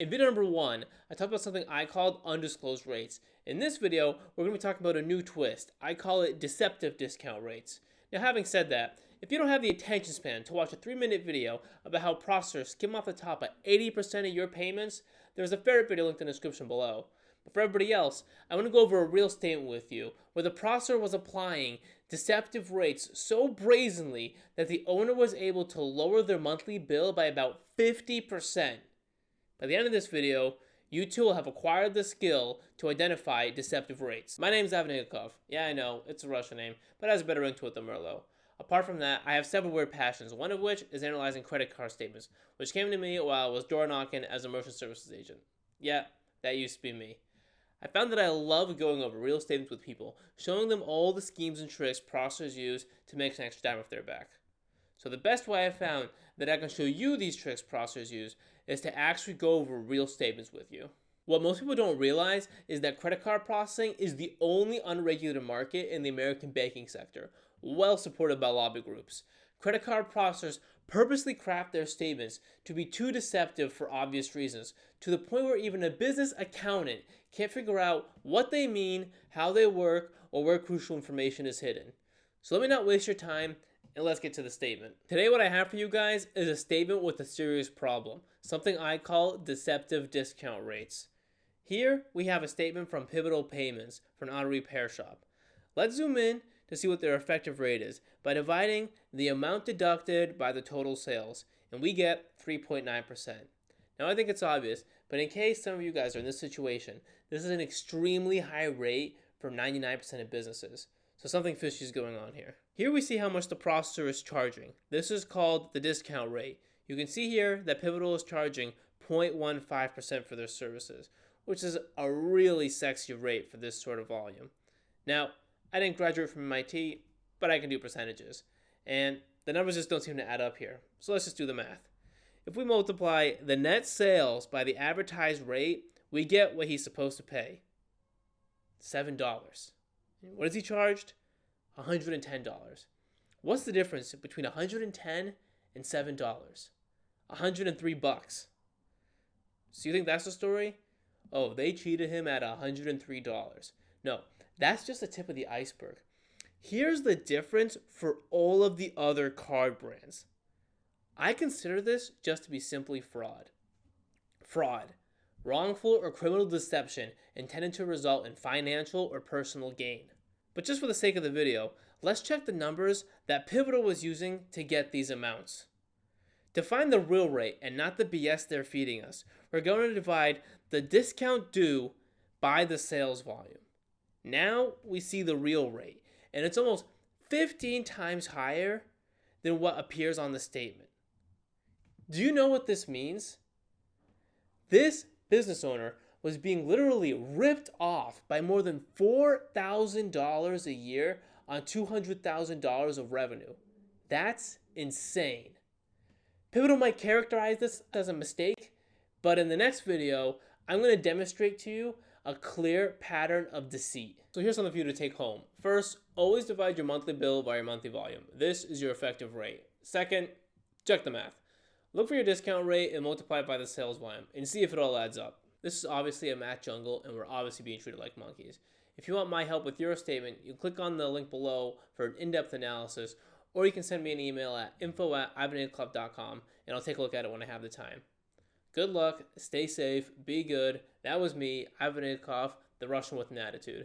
In video number 1, I talked about something I called undisclosed rates. In this video, we're going to be talking about a new twist. I call it deceptive discount rates. Now, having said that, if you don't have the attention span to watch a 3-minute video about how processors skim off the top of 80% of your payments, there's a fair video linked in the description below. But for everybody else, I want to go over a real statement with you where the processor was applying deceptive rates so brazenly that the owner was able to lower their monthly bill by about 50%. By the end of this video, you too will have acquired the skill to identify deceptive rates. My name is Ivan Igakov. Yeah, I know, it's a Russian name, but it has a better ring to it than Merlot. Apart from that, I have several weird passions, one of which is analyzing credit card statements, which came to me while I was door knocking as a merchant services agent. Yeah, that used to be me. I found that I love going over real statements with people, showing them all the schemes and tricks processors use to make an extra dime off their back. So the best way I found that I can show you these tricks processors use is to actually go over real statements with you. What most people don't realize is that credit card processing is the only unregulated market in the American banking sector, well supported by lobby groups. Credit card processors purposely craft their statements to be too deceptive for obvious reasons, to the point where even a business accountant can't figure out what they mean, how they work, or where crucial information is hidden. So let me not waste your time, and let's get to the statement. Today what I have for you guys is a statement with a serious problem, something I call deceptive discount rates. Here we have a statement from Pivotal Payments for an auto repair shop. Let's zoom in to see what their effective rate is by dividing the amount deducted by the total sales, and we get 3.9%. Now I think it's obvious, but in case some of you guys are in this situation, this is an extremely high rate for 99% of businesses. So something fishy is going on here. Here we see how much the processor is charging. This is called the discount rate. You can see here that Pivotal is charging 0.15% for their services, which is a really sexy rate for this sort of volume. Now, I didn't graduate from MIT, but I can do percentages. And the numbers just don't seem to add up here. So let's just do the math. If we multiply the net sales by the advertised rate, we get what he's supposed to pay. $7. What is he charged? $110. What's the difference between $110 and $7? $103. So you think that's the story? Oh, they cheated him at $103. No, that's just the tip of the iceberg. Here's the difference for all of the other card brands. I consider this just to be simply fraud. Fraud. Wrongful or criminal deception intended to result in financial or personal gain. But just for the sake of the video, let's check the numbers that Pivotal was using to get these amounts. To find the real rate and not the BS they're feeding us, we're going to divide the discount due by the sales volume. Now we see the real rate, and it's almost 15 times higher than what appears on the statement. Do you know what this means? This business owner was being literally ripped off by more than $4,000 a year on $200,000 of revenue. That's insane. Pivotal might characterize this as a mistake, but in the next video, I'm going to demonstrate to you a clear pattern of deceit. So here's something for you to take home. First, always divide your monthly bill by your monthly volume. This is your effective rate. Second, check the math. Look for your discount rate and multiply it by the sales volume and see if it all adds up. This is obviously a math jungle and we're obviously being treated like monkeys. If you want my help with your statement, you click on the link below for an in-depth analysis, or you can send me an email at info@ivanigakov.com and I'll take a look at it when I have the time. Good luck, stay safe, be good. That was me, Ivan Igakov, the Russian with an attitude.